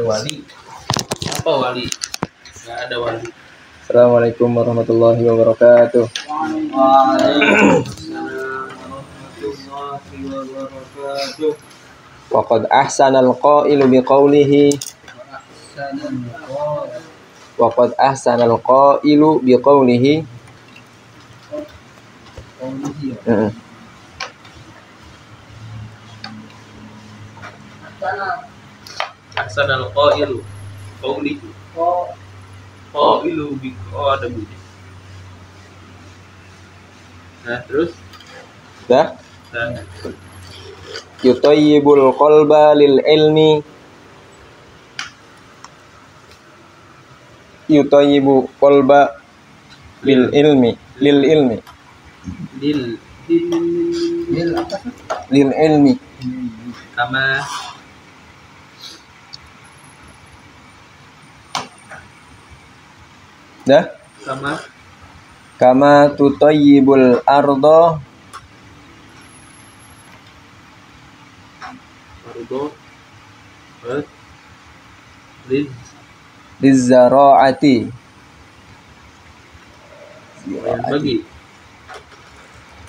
Wali. Apa wali? Nggak ada wali. Assalamualaikum warahmatullahi wabarakatuh. Waqad ahsanal qailu biqaulihi Ahsan al-qailu qawlihi. Qailu ada bunyi. Nah, terus dah dan yutayyibul qalba lil ilmi yutayyibu qalba lil ilmi kama dah kama tutayyibul ardo lizzara'ati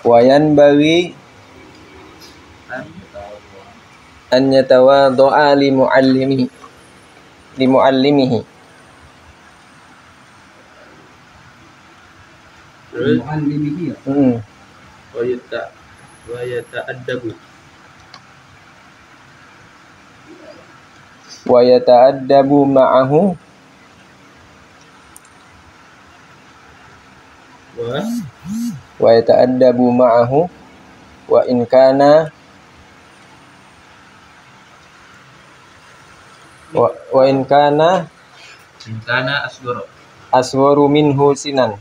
wayan bagi an yatawadda'a li muallimihi wa yata'addabu ma'ahu wa in kana asgharu minhu sinan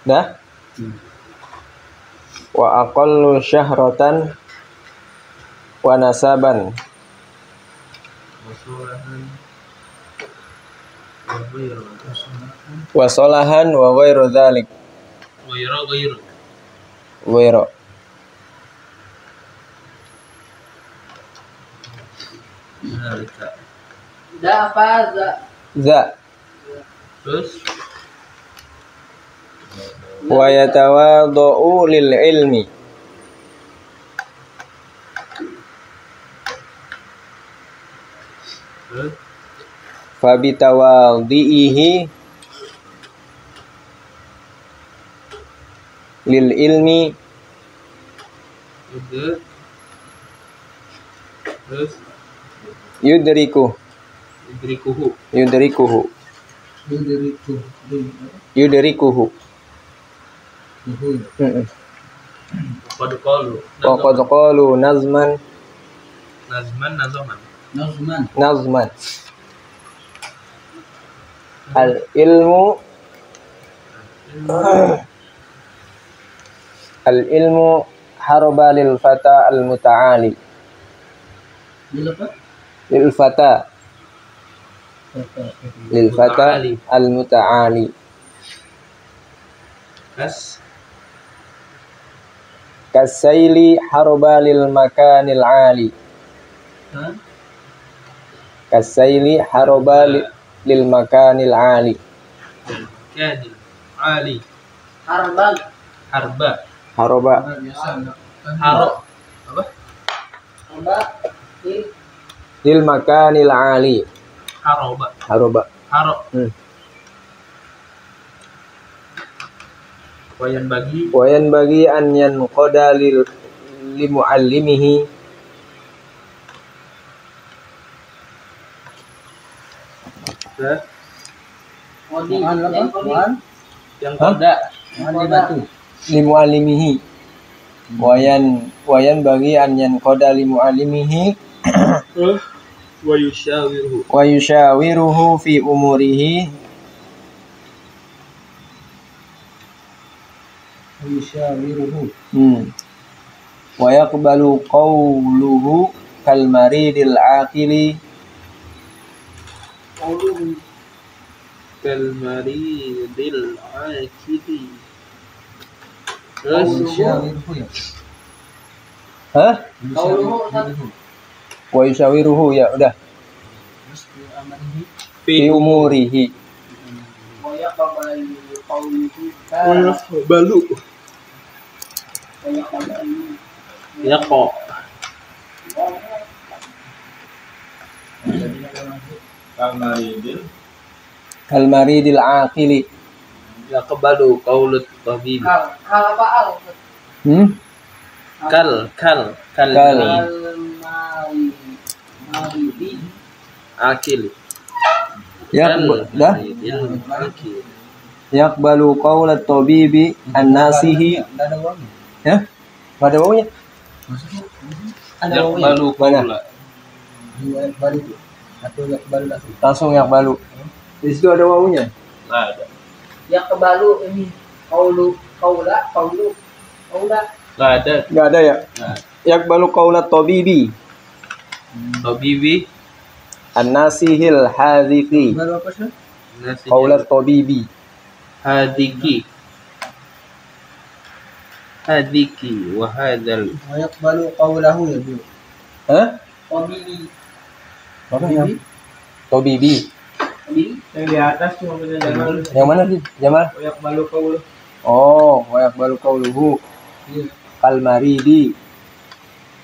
dah wa aqallu syahratan wa nasaban wa solahan wa ghairu dzalik ghairu za terus wa yatawaddu lil ilmi fabitawadhihi lil ilmi terus yudrikuhu qad qalu nazman al ilmu harba lil fata al muta'ali lil fata al muta'ali kasaili harba lil makanil ali kasaili harba lil makanil ali lil makanil ali haroba wayan bagi an yanqada li muallimihi yang koda li muallimihi wayan bagi an yanqada li muallimihi wa yushawiruhu fi umurihi wa yaqbalu qawluhu kal maridil aqili Kalmaridil akili. Terus Hah? Qauluhu Ustaz. Wa yushawiruhu, ya udah. Fi umurihi. Wa yaqbalu qawluhu balu wa yaqbalu yaqo Kalmaridil aqili. yaqbalu qaulut tabib. kal apa al Hmm? Kal Kal. maridi akil. Dah? Yaqbalu qawlat tabibi an-nasihi. Ya? Nggak ada wawunya? Yaqbalu Mana? qaula. Langsung yaqbalu. Di situ ada wawunya. Nggak ada. yaqbalu ini qaulu qaula Nggak ada. Nggak ada ya? Nah, Yaqbalu qawlat tabibi tabibi an-nasihil hadhiqi. nasi Qawlat tabibi. hadiki wa hadzal yaqbalu qawlahu ya Bu Hah? tabibi Tabibi. yang di atas cuma punya Jamal Yang mana sih? Jamal? yaqbalu qawlu Oh, wa yaqbalu qawluhu kalmaridi.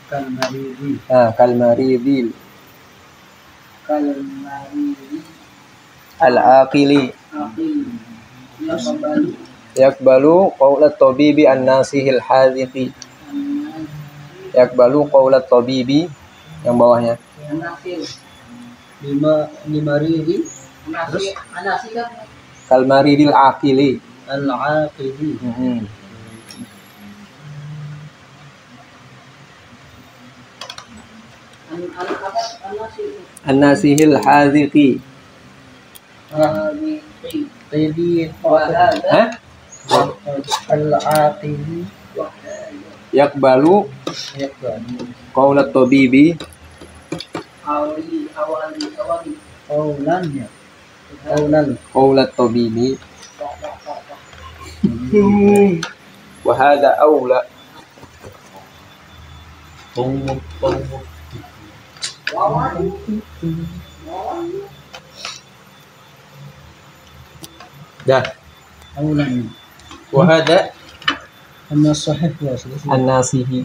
kalmaridi Kalmaridil kalmaridi al-aqili. aqil yaqbalu Yaqbalu qawlat tabibi an-nasihil hadhiqi. Yaqbalu qawlat tabibi yang bawahnya. anasir limaridi anasir kan Kalmaridil aqili. al-aqidi anasir An-nasihil hadhiqi. tayyib Hah? al-aqidi Yaqbalu qawlat tabibi awali qawlan ya qawlan qawlat tabibi wa hadha aula. tumut Dah. qawlan wa hada amma sahih ya selesai An-nasihi.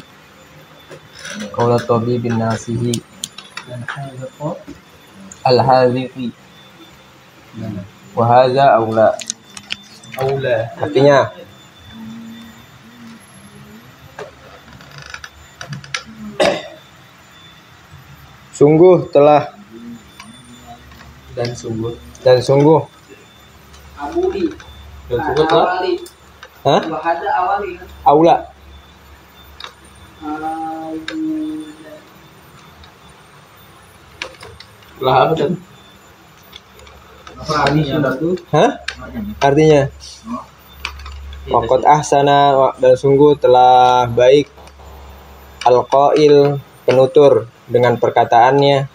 Qawlat tabibin nasihi dan hadha al-hadhiqi. Wa hadha aula. aula Artinya sungguh telah dan sungguh abuli dan sungguh telah awali hah? wahada awali kan Aula. telah apa kan Hah? Artinya waqad ahsana dan sungguh telah baik al-qail penutur dengan perkataannya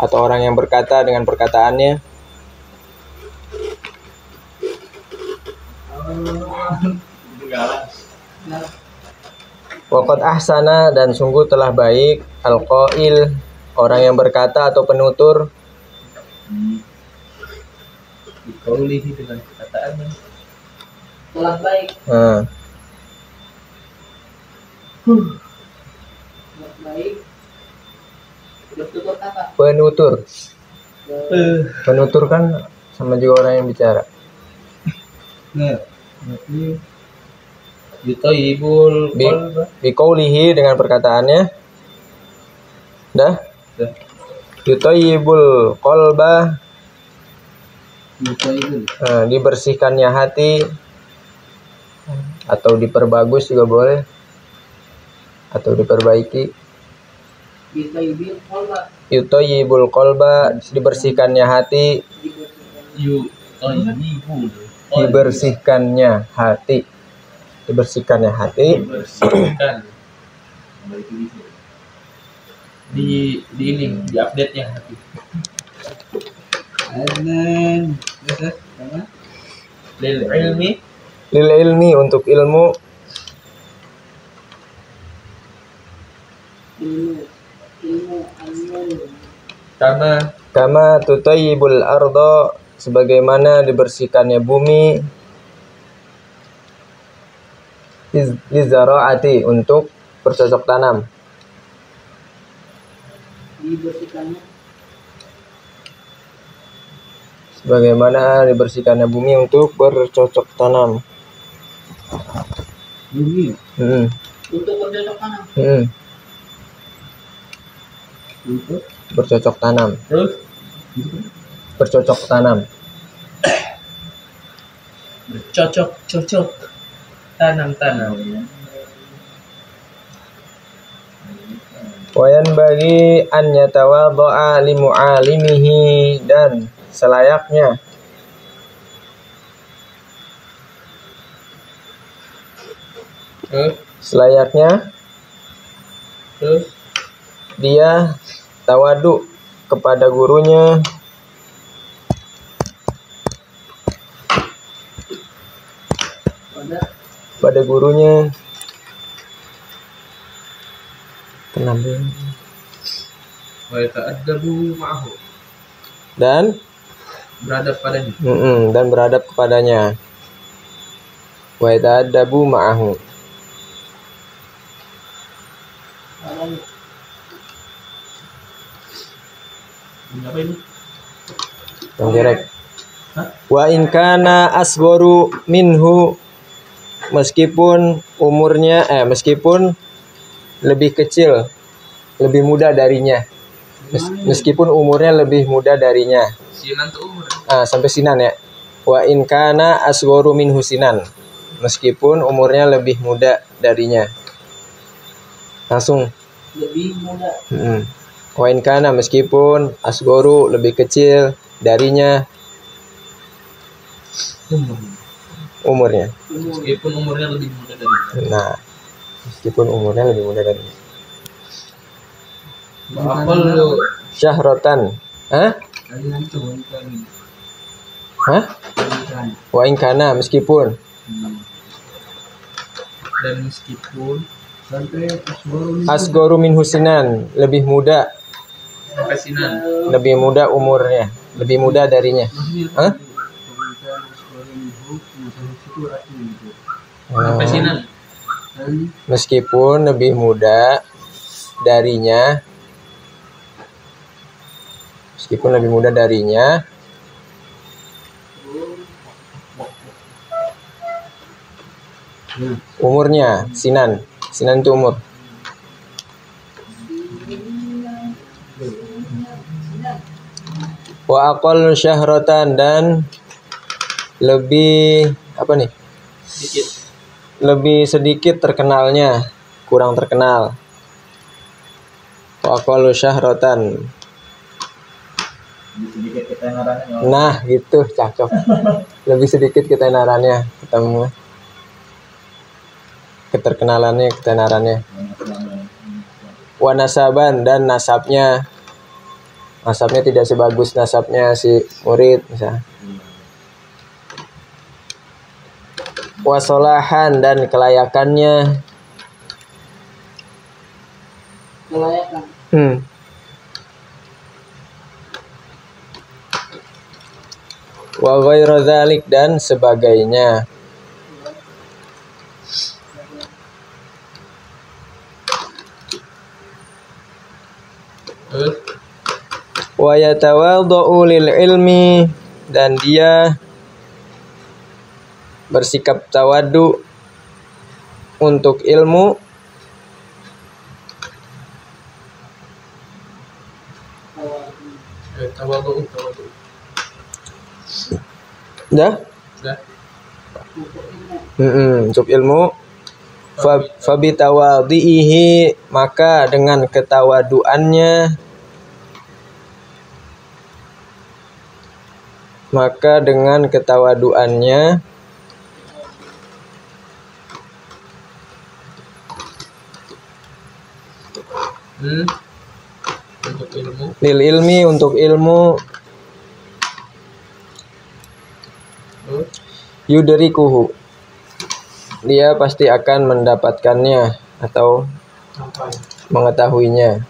atau orang yang berkata dengan perkataannya. Waqad ahsana dan sungguh telah baik al-qail orang yang berkata atau penutur dikaulihi dengan perkataannya telah baik nah, telah baik bertutur kata penutur kan sama juga orang yang bicara. yutayyibul qalba Biqaulihi dengan perkataannya dah yutayyibul qalba dibersihkannya hati atau diperbagus juga boleh atau diperbaiki. ditayyibil qalba Yutayyibul qalba dibersihkannya hati, dibersihkannya hati dibersihkan di ini di update nya Adnan. Terus sama Lil ilmi. Lil ilmi untuk ilmu. Ilmu. Kama tutayyibul ardo, sebagaimana dibersihkannya bumi. Lizaraati, untuk bercocok tanam. Dibersihkannya. Sebagaimana dibersihkannya bumi untuk bercocok tanam. bumi. Untuk bercocok tanam. Untuk Bercocok tanam. Terus Bercocok tanam. cocok tanam. Wayan bagi an yatawadha'a li mu'alimihi, dan selayaknya Terus dia tawadu kepada gurunya, pada gurunya. Kenapa? wa yata'addabu ma'ahu, Dan beradab padanya. dan beradab kepadanya. Wa yata'addabu ma'ahu. Apa ini? Yang direct. Hah? Wa in kana asgharu minhu, meskipun lebih kecil, lebih muda darinya. Meskipun umurnya lebih muda darinya. Sinan tuh umur. Sampai sinan ya. Wa in kana asgharu minhu sinan, meskipun umurnya lebih muda darinya. Langsung. Lebih muda. Wa in kana, meskipun asgharu lebih kecil darinya umurnya. Meskipun umurnya lebih muda dari. Nah, meskipun umurnya lebih muda darinya. Akal lu Syahrotan. kalian tuh Hah? Wa in kana, meskipun. dan meskipun sampai Asgharu min husinan, lebih muda, sampai sinan. lebih muda umurnya, lebih muda darinya. Sampai sinan. Meskipun lebih muda darinya, umurnya. Sinan itu umur. Wa aqallu syahratan, dan lebih Sedikit. lebih sedikit terkenalnya, kurang terkenal. Wa aqallu syahratan. sedikit ketenarannya. Nah, gitu, cakep. Lebih sedikit ketenarannya, ketemu. Ketenarannya. Wa nasaban, dan nasabnya tidak sebagus nasabnya si murid misalnya. Wa solahan, dan kelayakannya. Kelayakan. Wa ghairu dzalik, dan sebagainya. Terus Wa yatawadha'u lil ilmi, dan dia bersikap tawadu untuk ilmu. tawadu. Dah? Untuk ilmu. Fabi tawadhihi, maka dengan ketawaduannya, Untuk ilmu. lil ilmi, untuk ilmu. yudrikuhu, dia pasti akan mendapatkannya atau mengetahuinya.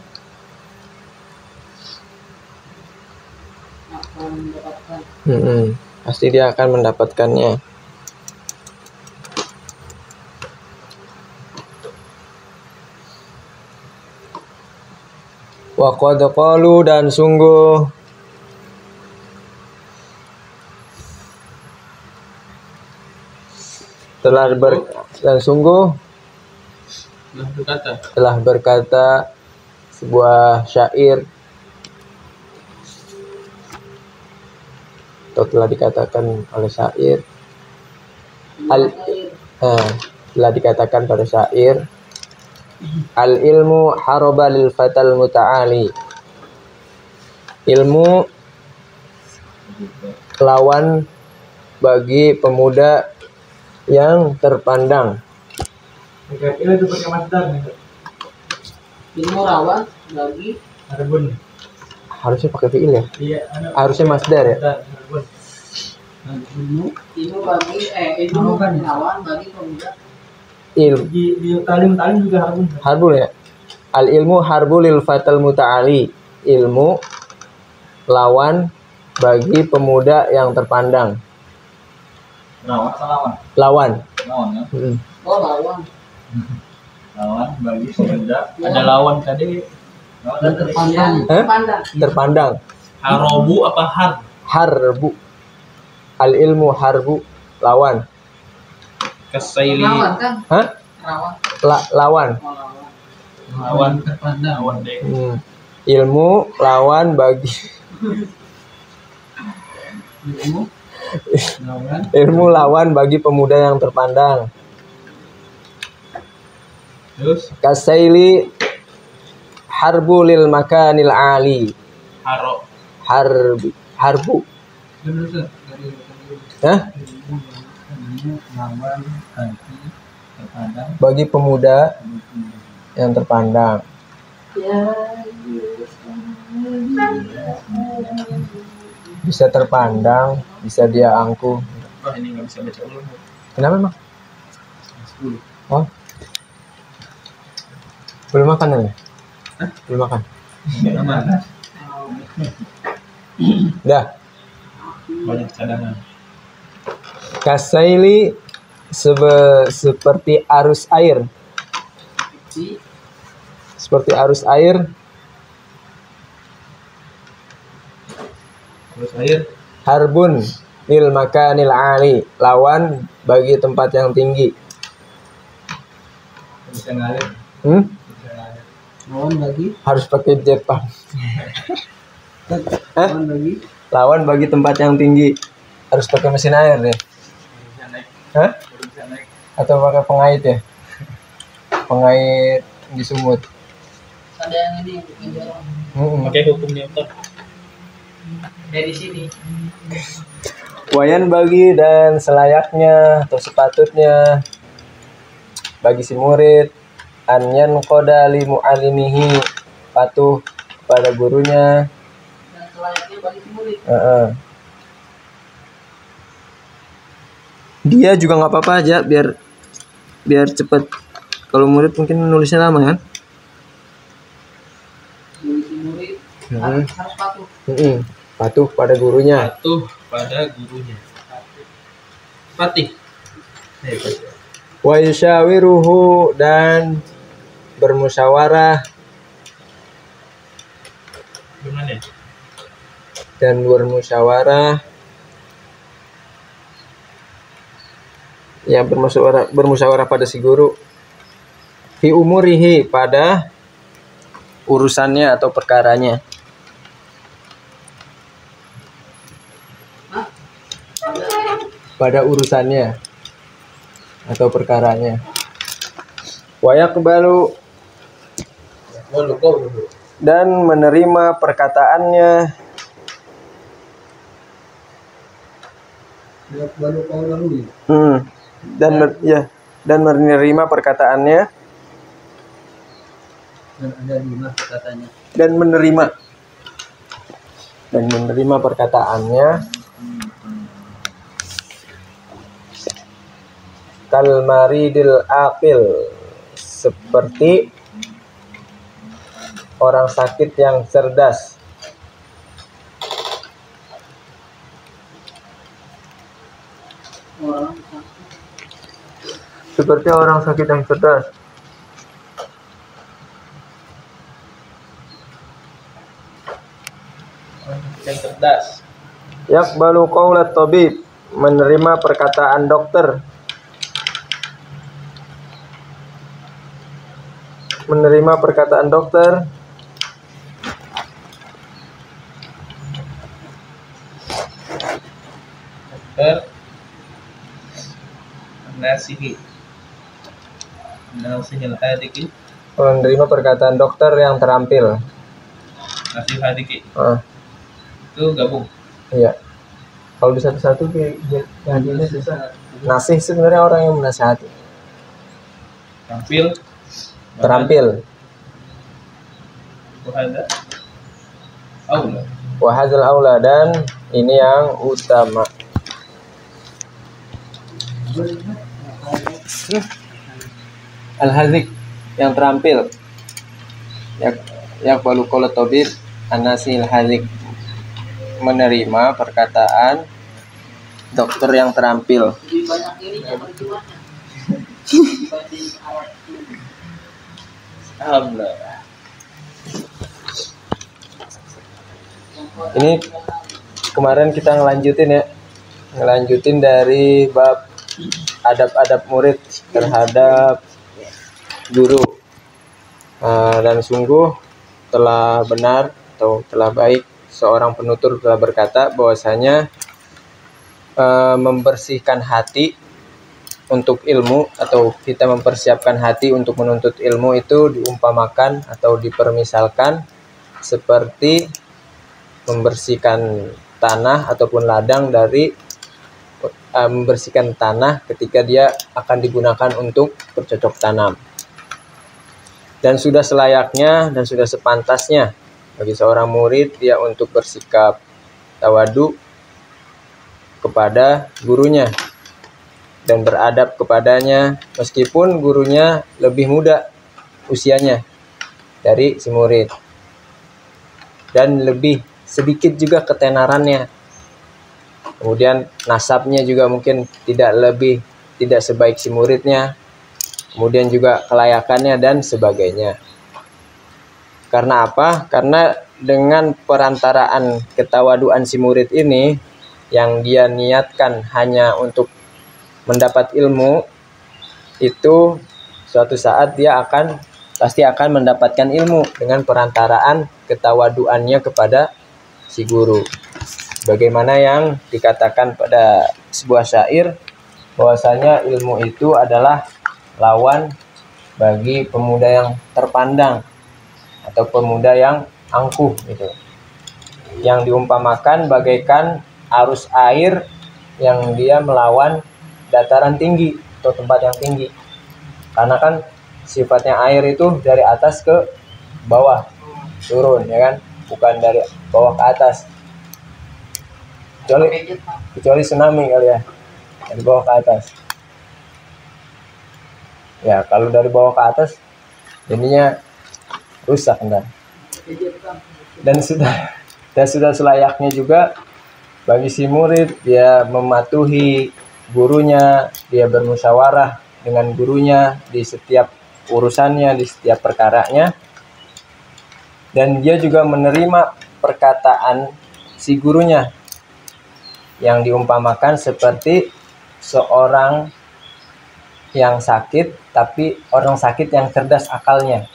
akan mendapatkan. Pasti dia akan mendapatkannya. Wa qad qalu, dan sungguh telah berkata sebuah syair, atau telah dikatakan oleh syair, telah dikatakan pada syair, al ilmu haraba lil fatal muta'ali, ilmu lawan bagi pemuda yang terpandang. Ini itu pakai masdar nih. Ilmu rawan bagi Harbun. Harusnya pakai fiil ya? Iya, Harusnya masdar ya? Harbun. ilmu bagi ilmu Rawan. rawan bagi pemuda. Di talim juga harbun. Harbul ya? Al ilmu harbul lil fatal muta'ali, ilmu lawan bagi pemuda yang terpandang. Lawan. Ya. Oh, lawan. Lawan bagi pemuda. Ada lawan tadi. Dan terpandang. Hah? Terpandang. Terpandang. Harobu apa har? Harbu. Al ilmu harbu, lawan. Kasaili. Rawan kan? Hah? Rawan. Lawan. Oh, lawan. Lawan. Terpandang. Lawan deh. Ilmu lawan bagi ilmu lawan bagi pemuda yang terpandang. Terus Kasaili harbu lil makanil ali. haro. Harbu. Hah? Bagi pemuda yang terpandang. Bisa terpandang, bisa dia angkuh. Wah, ini nggak bisa baca ulang. Kenapa emang? Oh, belum makan ya? Belum makan. Aman. Dah. Banyak cadangan. Kasaili seperti arus air. Seperti arus air. Terus air. Harbun lil makanil ali, lawan bagi tempat yang tinggi. Bisa ngalir. Lawan bagi. Harus pakai Jepang. Lawan bagi. Lawan bagi tempat yang tinggi. Harus pakai mesin air deh. Bisa naik. Hah? Bisa naik. Atau pakai pengait ya? Pengait di sumut. Ada yang ini yang dorong. Pakai hukum Newton. Dari sini. Wayan bagi dan selayaknya atau sepatutnya bagi si murid anyan koda li mu'alimihi, patuh pada gurunya. Dan selayaknya bagi murid. Dia juga nggak apa-apa aja biar cepet. Kalau murid mungkin nulisnya lama kan? Bagi murid harus patuh. Patuh pada gurunya. Patuh pada gurunya. Patih. Wa yushawiruhu, dan bermusyawarah. Gimana ya? Dan bermusyawarah. Ya, bermusyawarah pada si guru. Fi umurihi, pada urusannya atau perkaranya. Pada urusannya atau perkaranya. Wa yaqbalu, dan menerima perkataannya. Dan menerima perkataannya. Dan ada 5 katanya. Dan menerima perkataannya. kal maridil aqil, seperti orang sakit yang cerdas. Orang Seperti orang sakit yang cerdas. Yang cerdas. Yaqbalu qaulat tabib, menerima perkataan dokter. Menerima perkataan dokter. Dokter nasihi nasihil hadiki Menerima perkataan dokter yang terampil. nasihil hadiki Ah, itu gabung. iya. Kalau di satu-satu yang ini susah. Nasih sebenarnya orang yang menasihati. Tampil Terampil. wahada aula Wahazal aula, dan ini yang utama. Al-hazik, yang terampil. Yaqbalu qaulat tabib anasil hazik, menerima perkataan dokter yang terampil. lebih banyak ini perjuangannya dibanding Arab. alhamdulillah. Ini kemarin kita ngelanjutin dari bab adab-adab murid terhadap guru. Dan sungguh telah benar atau telah baik seorang penutur telah berkata bahwasanya membersihkan hati untuk ilmu atau kita mempersiapkan hati untuk menuntut ilmu itu diumpamakan atau dipermisalkan seperti membersihkan tanah ataupun ladang dari membersihkan tanah ketika dia akan digunakan untuk bercocok tanam. Dan sudah selayaknya dan sudah sepantasnya bagi seorang murid dia untuk bersikap tawadu kepada gurunya dan beradab kepadanya meskipun gurunya lebih muda usianya dari si murid dan lebih sedikit juga ketenarannya. Kemudian nasabnya juga mungkin tidak sebaik si muridnya. Kemudian juga kelayakannya dan sebagainya. Karena apa? Karena dengan perantaraan ketawaduan si murid ini yang dia niatkan hanya untuk mendapat ilmu, itu suatu saat dia pasti akan mendapatkan ilmu dengan perantaraan ketawaduannya kepada si guru. Bagaimana yang dikatakan pada sebuah syair bahwasanya ilmu itu adalah lawan bagi pemuda yang terpandang atau pemuda yang angkuh gitu. Yang diumpamakan bagaikan arus air yang dia melawan dataran tinggi atau tempat yang tinggi. Karena kan sifatnya air itu dari atas ke bawah turun, ya kan? Bukan dari bawah ke atas. Kecuali tsunami kali ya, dari bawah ke atas. Ya, kalau dari bawah ke atas jadinya rusak enggak. Dan sudah selayaknya juga bagi si murid dia mematuhi gurunya, dia bermusyawarah dengan gurunya di setiap urusannya, di setiap perkaranya. Dan dia juga menerima perkataan si gurunya yang diumpamakan seperti seorang yang sakit, tapi orang sakit yang cerdas akalnya,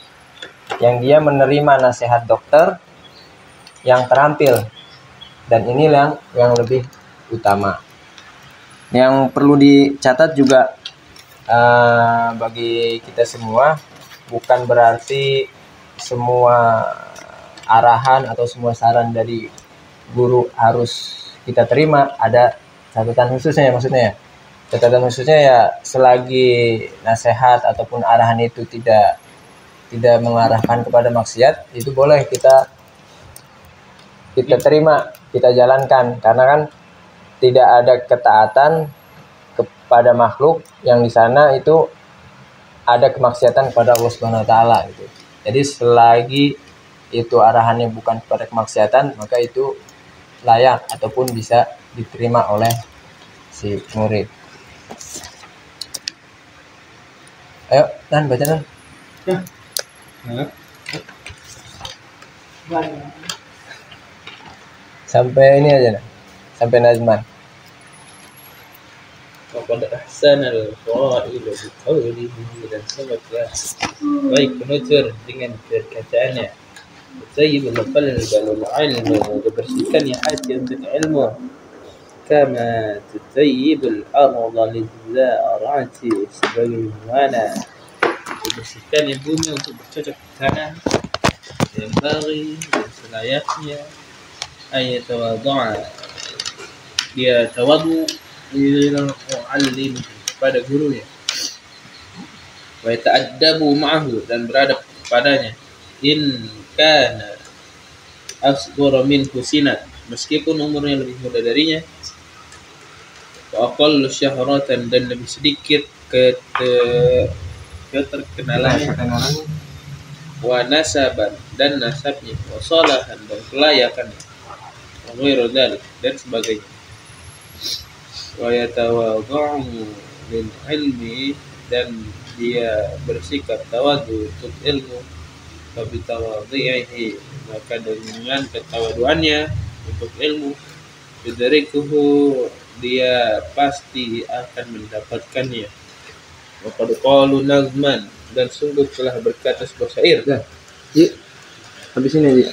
yang dia menerima nasihat dokter yang terampil. Dan inilah yang lebih utama. Yang perlu dicatat juga bagi kita semua, bukan berarti semua arahan atau semua saran dari guru harus kita terima. Ada catatan khususnya ya, maksudnya ya. Catatan khususnya ya, selagi nasihat ataupun arahan itu tidak mengarahkan kepada maksiat, itu boleh kita terima, kita jalankan. Karena kan tidak ada ketaatan pada makhluk yang di sana itu ada kemaksiatan kepada Allah Subhanahu wa taala gitu. Jadi selagi itu arahannya bukan kepada kemaksiatan, maka itu layak ataupun bisa diterima oleh si murid. Ayo, Nan, baca Nan. Sampai ini aja Nan. Sampai Nazman. وقد أحسن القائل بقوله dan sebabnya baik penutur dengan perkataannya tayyibul qalbi wal ilmu dibersihkannya hati untuk ilmu kama tutayyibul arda lizarati sebagaimana dibersihkannya bumi untuk bercocok tanam yang bagi dan selayaknya ayat tawadhu'a dia tawadu mu'allim pada gurunya wa ta'addabu ma'ahu dan beradab kepadanya in kana asghara minhu sinan meskipun umurnya lebih muda darinya wa aqallu syahratan dan lebih sedikit keterkenalannya wa nasaban dan nasabnya wa salahan dan kelayakannya wa ghairu dzalik dan sebagainya wa yatawadhu lil ilmi dan dia bersikap tawadhu untuk ilmu wa bi tawadhihi maka dengan ketawaduannya untuk ilmu bidarikuhu dia pasti akan mendapatkannya wa qad qalu nazman dan sungguh telah berkata sebuah syair Dah. Ji. Habis ini, Ji.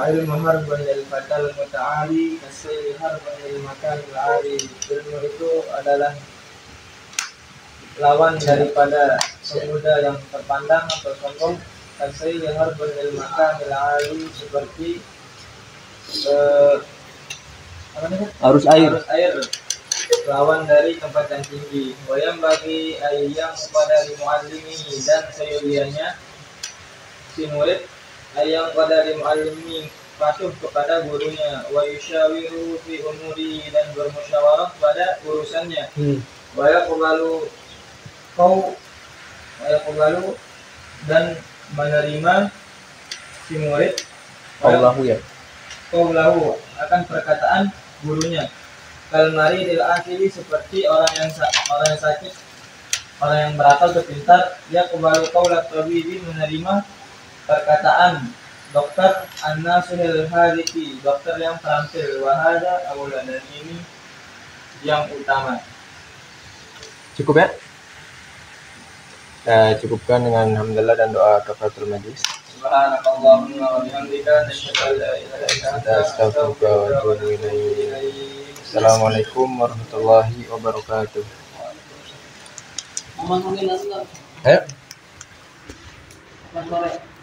Al-ilmu harbun lil fatal muta'ali kasai harbun lil makan al-ali. Ilmu itu adalah lawan daripada pemuda yang terpandang atau sombong. Kasai harbun lil makan al-ali seperti Arus air. lawan dari tempat yang tinggi. Wayang bagi ayam kepada muallimi dan seyogianya si murid ayam pada muallimi patuh kepada gurunya. Wa yushawiru fi umuri dan bermusyawarah pada urusannya. Wa yaqbalu dan menerima si murid Allahu ya. qaulahu akan perkataan gurunya. Kalmari dil akili seperti orang yang sakit, orang yang berakal atau pintar, dia qabalu qaulat tabibi menerima perkataan dokter an-nasul hadiki, dokter yang terampil. Wahada awla dan ini yang utama. Cukup ya? Cukupkan dengan hamdalah dan doa kafaratul majlis. Subhanakallahumma wa bihamdika nasyhadu an la ilaha illa anta Astaghfiruka wa atubu ilaik. Assalamualaikum warahmatullahi wabarakatuh. Aman mungkin asal. Ayo. Sore.